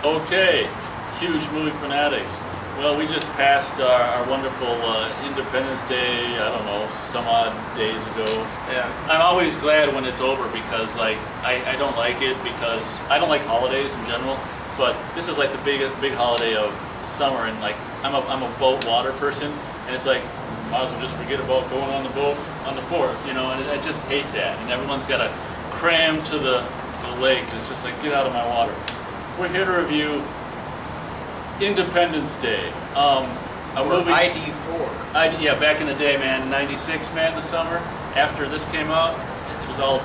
Okay, huge movie fanatics. Well, we just passed our wonderful Independence Day, I don't know, some odd days ago. Yeah. I'm always glad when it's over because, like, I don't like it because I don't like holidays in general, but this is like the big holiday of the summer, and like, I'm a boat water person, and it's like, might as well just forget about going on the boat on the 4th, you know, and I just hate that. And everyone's got to cram to the lake, and it's just like, get out of my water. We're here to review Independence Day. A movie. ID4. Yeah, back in the day, man, '96, man, the summer after this came out, it was all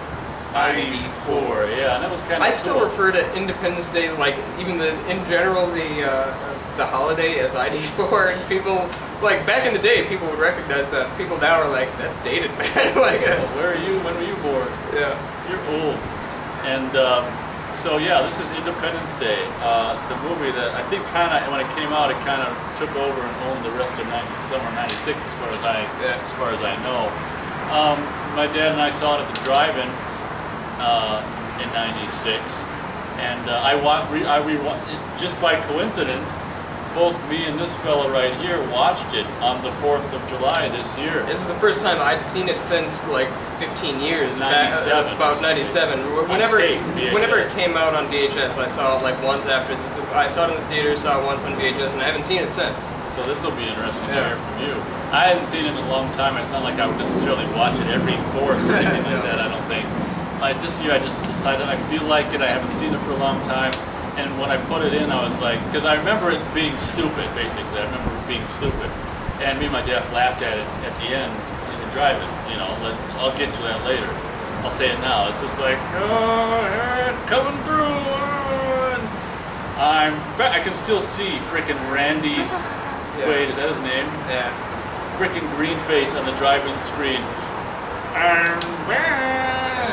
ID4. Yeah, and that was kind of. I still refer to Independence Day, like even in general the holiday, as ID4. And people, like back in the day, people would recognize that. People now are like, that's dated, man. Like, well, where are you? When were you born? Yeah, you're old. And so yeah, this is Independence Day, the movie that I think kind of, when it came out, it kind of took over and owned the rest of summer '96, as far as I know. My dad and I saw it at the drive-in in '96, and just by coincidence, both me and this fella right here watched it on the 4th of July this year. this is the first time I'd seen it since like 15 years. 97. About 97. Whenever it came out on VHS, I saw it like once after. I saw it in the theater, saw it once on VHS, and I haven't seen it since. So this will be interesting to hear from you. I hadn't seen it in a long time. It's not like I would necessarily watch it every 4th or anything like that, I don't think. This year I just decided I feel like it. I haven't seen it for a long time. And when I put it in, I was like, because I remember it being stupid, basically. I remember it being stupid. And me and my dad laughed at it at the end in the drive-in. You know, I'll get to that later. I'll say it now. It's just like, oh, coming through. I can still see frickin' Randy's, wait, is that his name? Yeah. Frickin' green face on the drive-in screen.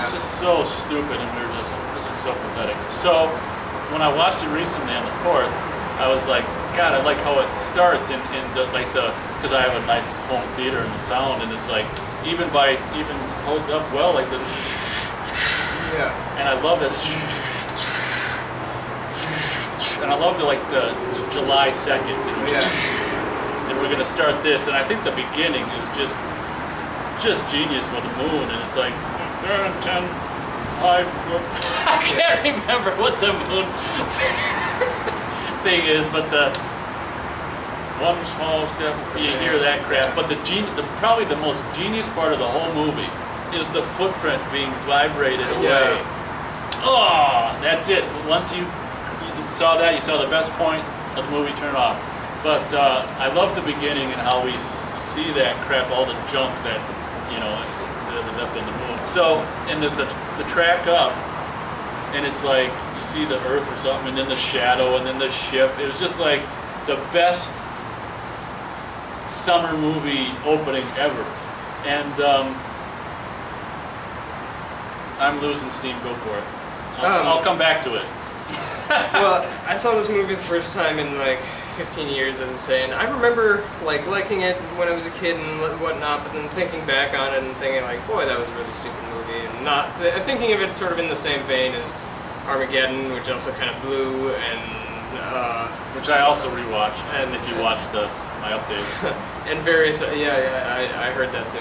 It's just so stupid, and this is so pathetic. So, when I watched it recently on the 4th, I was like, God, I like how it starts because I have a nice home theater and the sound, and it's like, even holds up well, like the, and I love it. And I love the July 2nd, and we're gonna start this, and I think the beginning is just genius with the moon, and it's like, 10, I can't remember what the moon thing is, but the one small step, you hear that crap. But probably the most genius part of the whole movie is the footprint being vibrated away. Oh, that's it. Once you saw that, you saw the best point of the movie, turn it off. But I love the beginning and how we see that crap, all the junk that, that left on the moon. So, and the track up, and it's like, you see the Earth or something, and then the shadow, and then the ship. It was just like the best summer movie opening ever. And I'm losing steam, go for it. I'll come back to it. Well, I saw this movie the first time in like 15 years, as I say, and I remember like liking it when I was a kid and whatnot, but then thinking back on it and thinking like, boy, that was a really stupid movie, and not thinking of it sort of in the same vein as Armageddon, which also kind of blew, and which I also rewatched. And if you watched my update, and various I heard that too,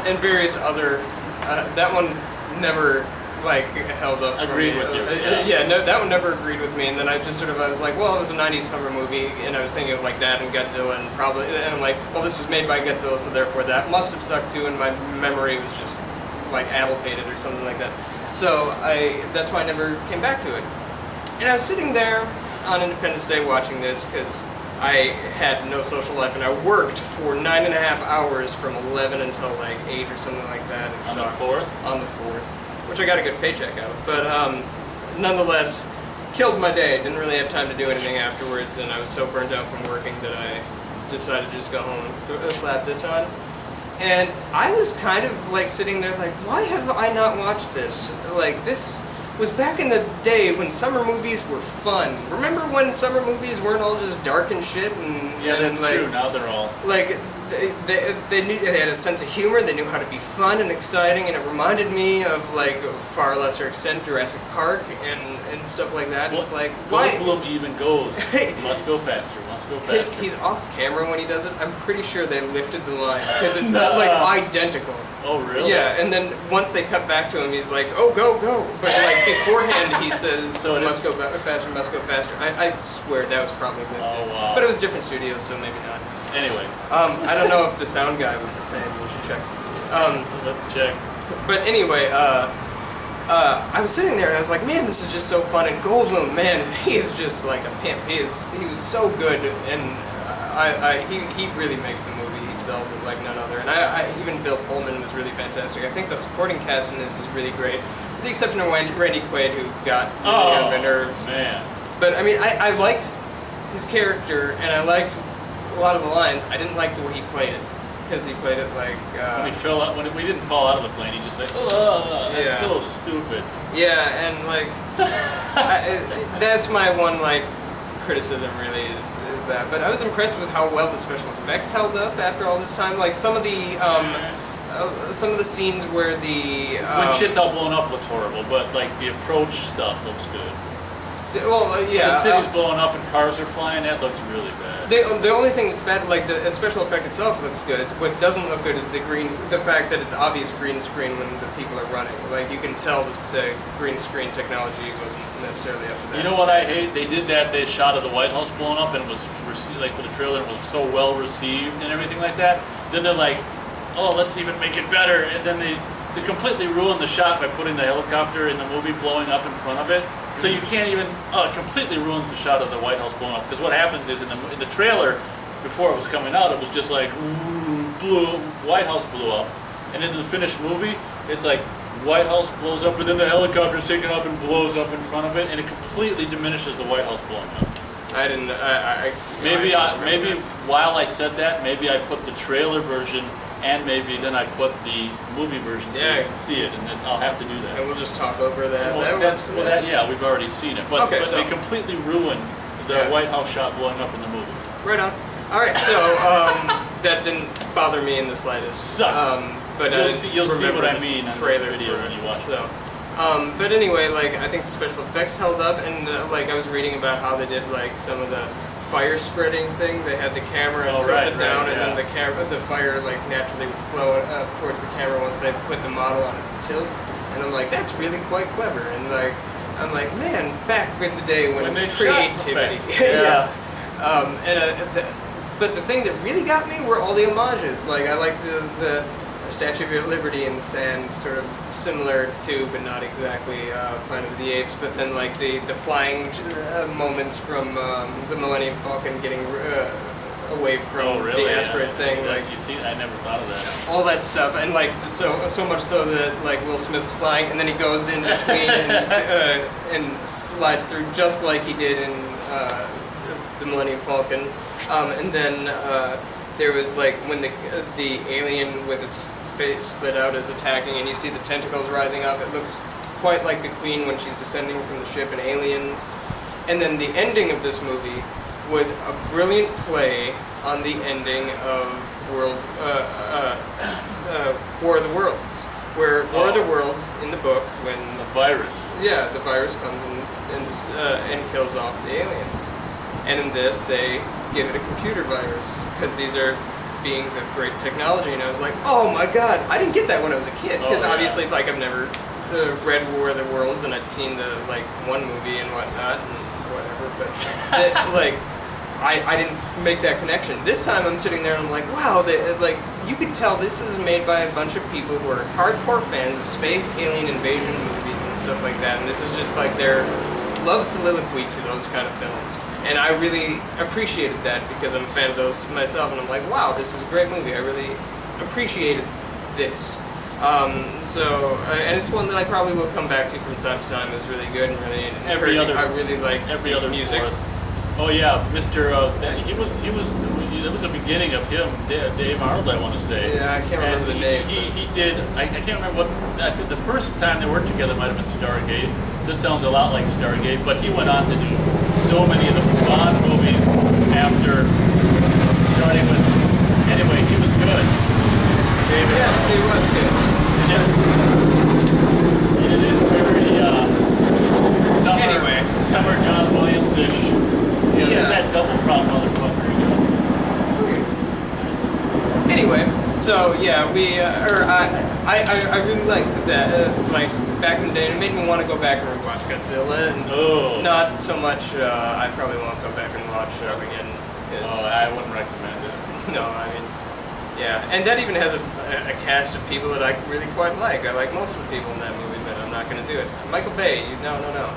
and various other that one never like held up. Agreed with you. No, that one never agreed with me. And then I was like, well, it was a '90s summer movie, and I was thinking of like that and Godzilla, and I'm like, well, this was made by Godzilla, so therefore that must have sucked too, and my memory was just like addlepated or something like that. So that's why I never came back to it. And I was sitting there on Independence Day watching this because I had no social life, and I worked for 9.5 hours from 11 until like 8 or something like that. It sucked. On the 4th, which I got a good paycheck out of. But nonetheless, killed my day. Didn't really have time to do anything afterwards, and I was so burnt out from working that I decided to just go home and slap this on. And I was kind of like sitting there like, why have I not watched this? Like, this was back in the day when summer movies were fun. Remember when summer movies weren't all just dark and shit? And yeah, that's like, true. Now they're all like they had a sense of humor. They knew how to be fun and exciting, and it reminded me of like a far lesser extent Jurassic Park and stuff like that. Well, it's like why? Goldblum even goes, must go faster, must go faster. He's off camera when he does it. I'm pretty sure they lifted the line because it's not like identical. Oh, really? Yeah, and then once they cut back to him, he's like, "Oh, go, go!" But like beforehand, he says, So it "Must is- go faster, must go faster." I swear that was probably lifted. Oh, wow. But it was different studios, so maybe not. Anyway, I don't know if the sound guy was the same. We should check. let's check. But anyway, I was sitting there and I was like, man, this is just so fun. And Goldblum, man, he is just like a pimp. He was so good, and he really makes the movie. He sells it like none other. And even Bill Pullman was really fantastic. I think the supporting cast in this is really great, with the exception of Randy Quaid, who got really on my nerves. Man. But I mean, I liked his character, and I liked a lot of the lines. I didn't like the way he played it, because he played it like When he fell out, when we didn't fall out of the plane, he just like, oh, that's Yeah. so stupid. yeah, and like that's my one like criticism really is that. But I was impressed with how well the special effects held up after all this time. Like some of the scenes where the When shit's all blown up looks horrible, but like the approach stuff looks good. yeah, The city's blowing up and cars are flying, that looks really bad. the only thing that's bad, like the special effect itself looks good. What doesn't look good is the fact that it's obvious green screen when the people are running. Like you can tell that the green screen technology wasn't necessarily up to that. You know what I hate? They did that shot of the White House blown up and it was like for the trailer, it was so well received and everything like that. Then they're like, oh, let's even make it better. And then they completely ruined the shot by putting the helicopter in the movie blowing up in front of it. So you can't even, it completely ruins the shot of the White House blowing up. Because what happens is in the trailer, before it was coming out, it was just like, White House blew up. And in the finished movie, it's like, White House blows up and then the helicopter's taken off and blows up in front of it. And it completely diminishes the White House blowing up. I didn't. Maybe while I said that, maybe I put the trailer version and maybe then I put the movie version so Yeah. you can see it. And I'll have to do that. And we'll just talk over that. Yeah, we've already seen it. But, Okay, but so- they completely ruined the Yeah. White House shot blowing up in the movie. Right on. All right, so that didn't bother me in the slightest. Sucks. But You'll see remember what I the mean on this trailer video for when it. you watch it. So, but anyway, like I think the special effects held up, and like I was reading about how they did like some of the fire spreading thing. They had the camera tilted down, and then the fire like naturally would flow towards the camera once they put the model on its tilt. And I'm like, that's really quite clever. And like, I'm like, man, back in the day when they shot creativity. effects. Yeah. But the thing that really got me were all the homages. Like I like the Statue of Liberty in the sand, sort of similar to, but not exactly, Planet of the Apes. But then like the flying moments from the Millennium Falcon getting away from the asteroid thing. Yeah, Like you see, I never thought of that. all that stuff, and like so much so that like Will Smith's flying, and then he goes in between and slides through just like he did in the Millennium Falcon, and then there was like when the alien with its face split out is attacking, and you see the tentacles rising up. It looks quite like the Queen when she's descending from the ship in Aliens, and then the ending of this movie was a brilliant play on the ending of War of the Worlds, where War of the Worlds in the book, when The virus. the virus comes and kills off the aliens, and in this they give it a computer virus because these are beings of great technology, and I was like, oh my god, I didn't get that when I was a kid because obviously like I've never read War of the Worlds, and I'd seen the like one movie and whatnot and whatever, but like I didn't make that connection. This time I'm sitting there and I'm like, wow, like you could tell this is made by a bunch of people who are hardcore fans of space alien invasion movies and stuff like that, and this is just like their love soliloquy to those kind of films. And I really appreciated that because I'm a fan of those myself, and I'm like, wow, this is a great movie. I really appreciated this. And it's one that I probably will come back to from time to time. It was really good and really encouraging. I really liked every other music. Oh yeah, Mr. He was. That was the beginning of him, Dave Arnold, I want to say. Yeah, I can't remember the name. He did. I can't remember what. The first time they worked together might have been Stargate. This sounds a lot like Stargate, but he went on to do so many of the Bond movies after, starting with. Anyway, he good. David. Yes, he was good. And it is very summer. Anyway. Summer John Williams-ish. Yeah. There's that double prop motherfucker again. Anyway, so yeah, I really liked that. Like back in the day, and it made me want to go back and rewatch Godzilla. And Oh. not so much. I probably won't go back and watch again. 'Cause- Oh, I wouldn't recommend it. No, I mean, yeah, and that even has a cast of people that I really quite like. I like most of the people in that movie, but I'm not going to do it. Michael Bay, no. No.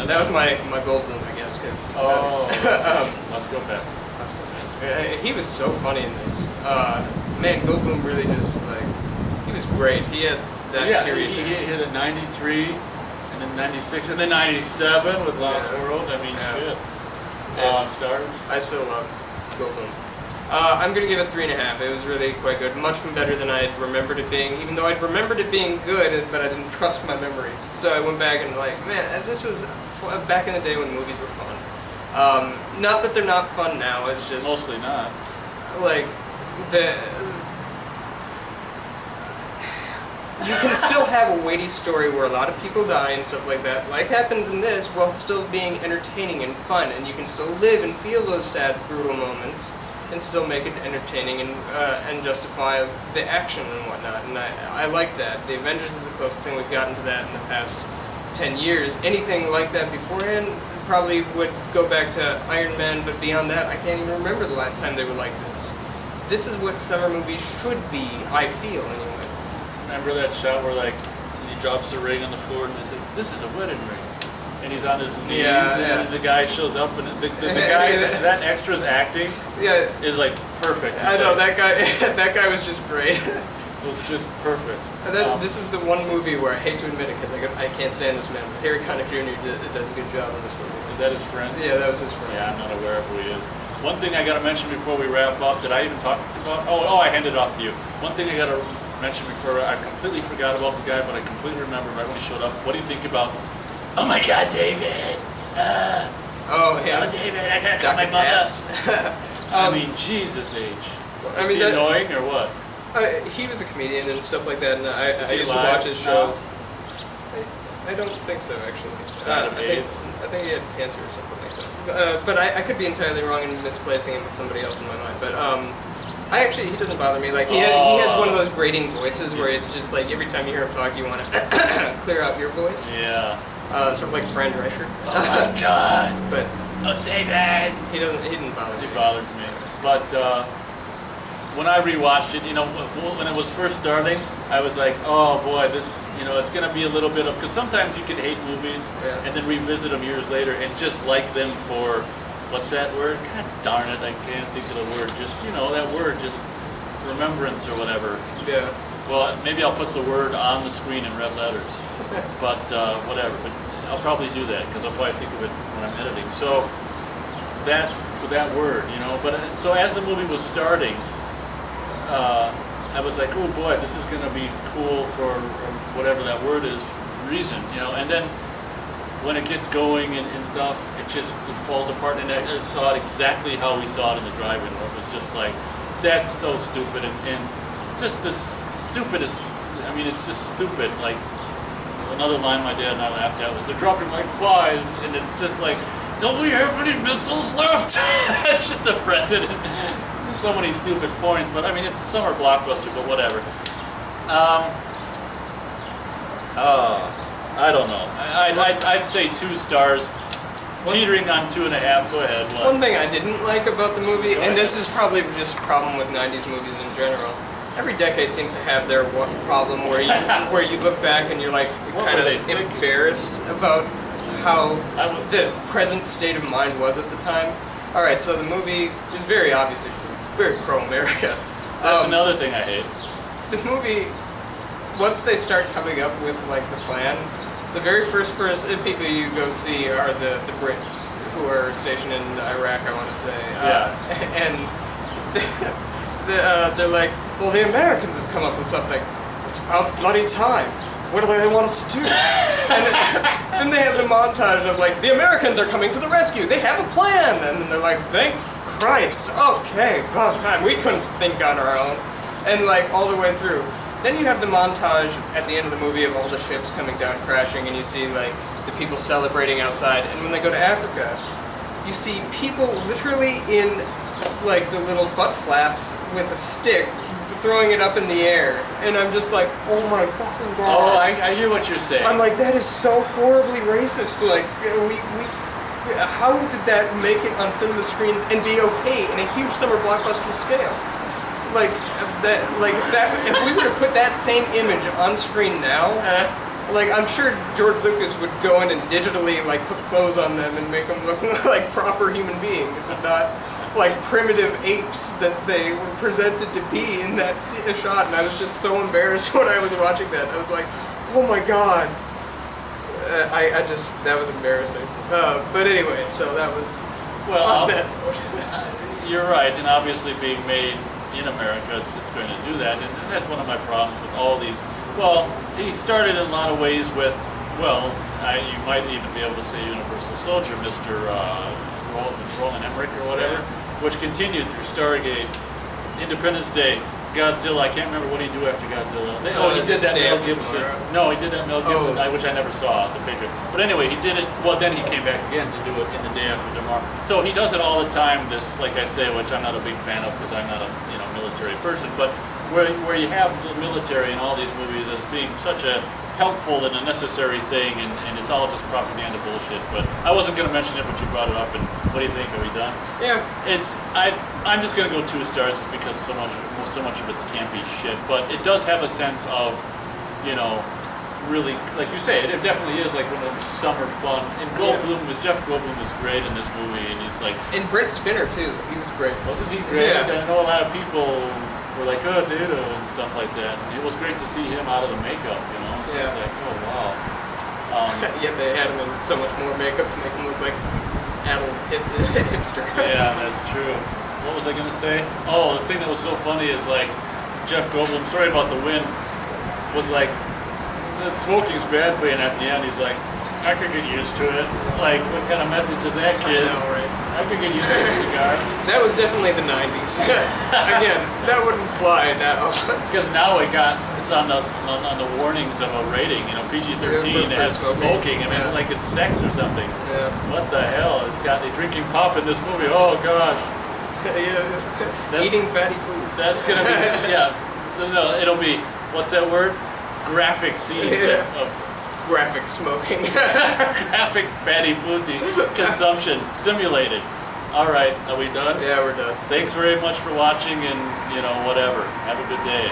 That was my Goldblum, I guess, because Oh. Must go fast. he was so funny in this. Man, Goldblum really just like he was great. He had that Yeah, period. he hit it 93, and then 96, and then 97 with Lost Yeah. World. I mean, Yeah. shit. Yeah. Stars. I still love Goldblum. I'm gonna give it 3.5. It was really quite good, much better than I remembered it being. Even though I'd remembered it being good, but I didn't trust my memories. So I went back and like, man, this was back in the day when movies were fun. Not that they're not fun now. It's just Mostly not. like the. You can still have a weighty story where a lot of people die and stuff like that, like happens in this, while still being entertaining and fun, and you can still live and feel those sad, brutal moments, and still make it entertaining and justify the action and whatnot. And I like that. The Avengers is the closest thing we've gotten to that in the past 10 years. Anything like that beforehand probably would go back to Iron Man, but beyond that, I can't even remember the last time they were like this. This is what summer movies should be, I feel, anyway. Remember that shot where like he drops the ring on the floor and they say, "This is a wedding ring," and he's on his knees, Yeah, and yeah. the guy shows up, and the guy that extra's acting Yeah, is like perfect. I know, that guy that guy was just great. It was just perfect. This is the one movie where I hate to admit it because I can't stand this man, but Harry Connick Jr. does a good job in this movie. Is that his friend? Yeah, that was his friend. Yeah, I'm not aware of who he is. One thing I got to mention before we wrap up, did I even talk about? Oh, I handed it off to you. One thing I got to mention before, I completely forgot about the guy, but I completely remember right when he showed up. What do you think about? Oh my God, David! Oh, yeah. Oh, David, I gotta cut my Dr. mother. Katz. I mean, Jesus age. I Is mean, he that- annoying or what? He was a comedian and stuff like that, and I Is he used to alive watch his now? shows. I don't think so, actually. Died of I think AIDS? I think he had cancer or something like that. But I could be entirely wrong and misplacing him with somebody else in my mind. But he doesn't bother me. Like he has one of those grating voices where it's just like every time you hear him talk, you want to clear out your voice. Yeah. Sort of like Fran Drescher. Oh my God. But Oh, David. he didn't bother me. It bothers me. But when I rewatched it, when it was first starting, I was like, oh boy, this, it's going to be a little bit of, because sometimes you can hate movies Yeah. and then revisit them years later and just like them for, what's that word? God darn it, I can't think of the word. Just, that word, just remembrance or whatever. Yeah. Well, maybe I'll put the word on the screen in red letters, but whatever. But I'll probably do that because I'll probably think of it when I'm editing. So for that word, But so as the movie was starting, I was like, oh boy, this is going to be cool for whatever that word is, reason, And then when it gets going and stuff, it falls apart. And I saw it exactly how we saw it in the drive-in, where it was just like, that's so stupid and just the stupidest. I mean, it's just stupid. Like another line my dad and I laughed at was, "They're dropping like flies," and it's just like, don't we have any missiles left? It's just the president. Just so many stupid points, but I mean, it's a summer blockbuster, but whatever. I don't know. I'd say 2 stars, teetering on 2.5. Go ahead. What? One thing I didn't like about the movie, Go and ahead. this is probably just a problem with 90s movies in general, every decade seems to have their one problem where you look back and you're like What kind were of they thinking? embarrassed about how I was- the present state of mind was at the time. All right, so the movie is very obviously very pro-America. That's another thing I hate. The movie, once they start coming up with like the plan, the very first people you go see are the Brits who are stationed in Iraq, I want to say. Yeah. And they're like, well, the Americans have come up with something. It's about bloody time. What do they want us to do? And then they have the montage of like, the Americans are coming to the rescue. They have a plan. And then they're like, thank Christ, okay, wrong time. We couldn't think on our own. And like all the way through. Then you have the montage at the end of the movie of all the ships coming down crashing, and you see like the people celebrating outside. And when they go to Africa, you see people literally in like the little butt flaps with a stick throwing it up in the air. And I'm just like, oh my fucking god. Oh, I hear what you're saying. I'm like, that is so horribly racist. Like, how did that make it on cinema screens and be okay in a huge summer blockbuster scale? Like if we were to put that same image on screen now, like I'm sure George Lucas would go in and digitally like put clothes on them and make them look like proper human beings, and not like primitive apes that they were presented to be in that shot. And I was just so embarrassed when I was watching that. I was like, oh my god. That was embarrassing. But anyway, so that was. Well, you're right, and obviously being made in America, it's going to do that, and that's one of my problems with all these. Well, he started in a lot of ways with, well, you might even be able to say Universal Soldier, Mr. Roland Emmerich or whatever, which continued through Stargate, Independence Day, Godzilla. I can't remember what he do after Godzilla. He did that Mel Gibson. No, he did that Mel Gibson, which I never saw, The Patriot. But anyway, he did it. Well, then he came back again to do it in The Day After Tomorrow. So he does it all the time. This, like I say, which I'm not a big fan of because I'm not a military person. But where you have the military in all these movies as being such a helpful and a necessary thing, and it's all just propaganda bullshit. But I wasn't going to mention it, but you brought it up. And what do you think? Are we done? Yeah. I'm just going to go 2 stars just because so much of it's campy shit. But it does have a sense of, really, like you say, it definitely is like one of those summer fun. And Jeff Goldblum was great in this movie, and it's like. And Brent Spinner too. He was great. Wasn't he great? Yeah. I know a lot of people were like, oh, dude, and stuff like that. And it was great to see him out of the makeup. It's just like, oh wow. Yet they had him in so much more makeup to make him look like adult hipster. Yeah, that's true. What was I gonna say? Oh, the thing that was so funny is like Jeff Goldblum. Sorry about the wind. Was like, that smoking's bad for you, and at the end he's like, I could get used to it. Like, what kind of message is that, kids? I know, right? I could get used to a cigar. That was definitely the 90s. Again, that wouldn't fly now. Because now it's on the warnings of a rating. PG-13 has smoking. I mean, like it's sex or something. Yeah. What the hell? They're drinking pop in this movie. Oh god. Eating fatty food. That's gonna be No, it'll be, what's that word? Graphic scenes of graphic smoking. graphic fatty food consumption simulated. All right, are we done? Yeah, we're done. Thanks very much for watching, and whatever. Have a good day.